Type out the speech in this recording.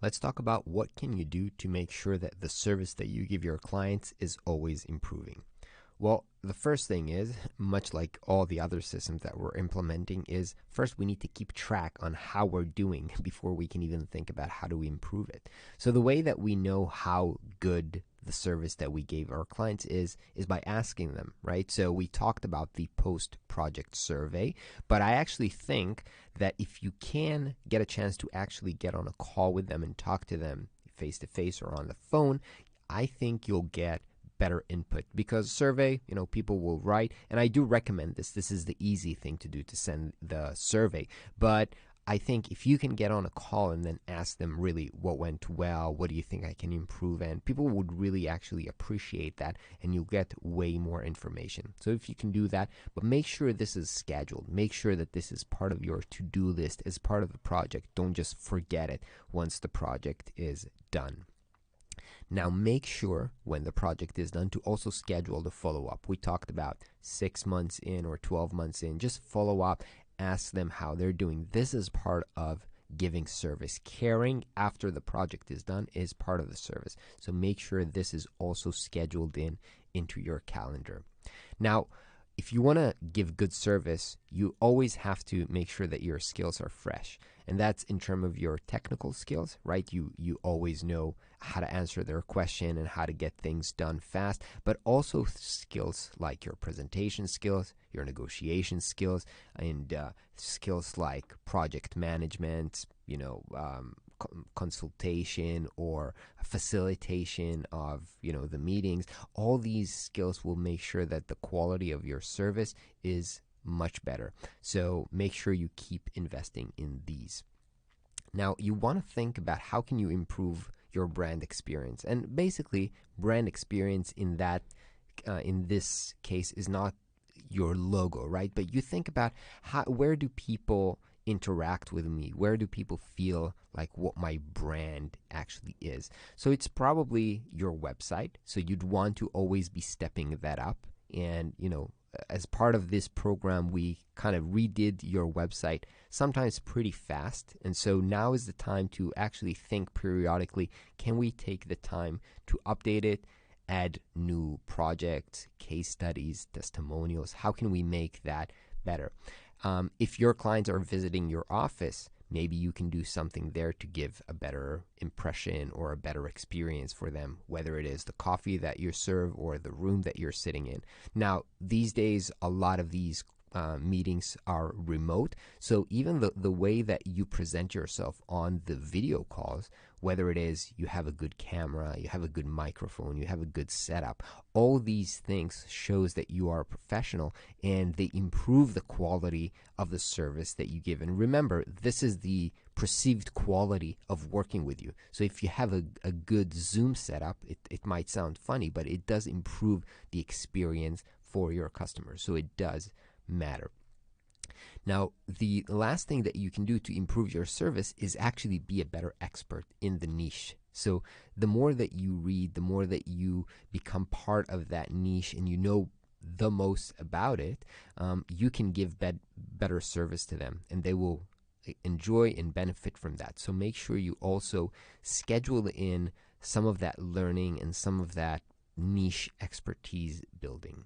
Let's talk about what can you do to make sure that the service that you give your clients is always improving. Well, the first thing is, much like all the other systems that we're implementing, is first we need to keep track on how we're doing before we can even think about how do we improve it. So the way that we know how good the service that we gave our clients is by asking them, right? So we talked about the post-project survey, but I actually think that if you can get a chance to actually get on a call with them and talk to them face to face or on the phone, I think you'll get better input, because survey, people will write, and I do recommend this. This is the easy thing to do, to send the survey. But I think if you can get on a call and then ask them really what went well, what do you think I can improve, and people would really actually appreciate that, and you'll get way more information. So if you can do that, but make sure this is scheduled. Make sure that this is part of your to-do list as part of the project. Don't just forget it once the project is done. Now, make sure when the project is done to also schedule the follow-up. We talked about 6 months in or 12 months in. Just follow up, ask them how they're doing. This is part of giving service. Caring after the project is done is part of the service. So make sure this is also scheduled into your calendar. Now, if you want to give good service, you always have to make sure that your skills are fresh. And that's in terms of your technical skills, right? You always know how to answer their question and how to get things done fast, but also skills like your presentation skills, your negotiation skills, and skills like project management, consultation or facilitation of the meetings. All these skills will make sure that the quality of your service is much better. So make sure you keep investing in these. Now, you want to think about how can you improve your brand experience. And basically, brand experience in this case is not your logo, right? But you think about where do people interact with me? Where do people feel like what my brand actually is? So it's probably your website. So you'd want to always be stepping that up. And, as part of this program, we kind of redid your website sometimes pretty fast. And so now is the time to actually think periodically, can we take the time to update it, add new projects, case studies, testimonials? How can we make that better? If your clients are visiting your office, maybe you can do something there to give a better impression or a better experience for them, whether it is the coffee that you serve or the room that you're sitting in. Now, these days, a lot of these meetings are remote. So even the way that you present yourself on the video calls, whether it is you have a good camera, you have a good microphone, you have a good setup, all these things shows that you are a professional, and they improve the quality of the service that you give. And remember, this is the perceived quality of working with you. So if you have a good Zoom setup, it might sound funny, but it does improve the experience for your customers. So it does matter. Now, the last thing that you can do to improve your service is actually be a better expert in the niche. So the more that you read, the more that you become part of that niche and you know the most about it, you can give better service to them, and they will enjoy and benefit from that. So make sure you also schedule in some of that learning and some of that niche expertise building.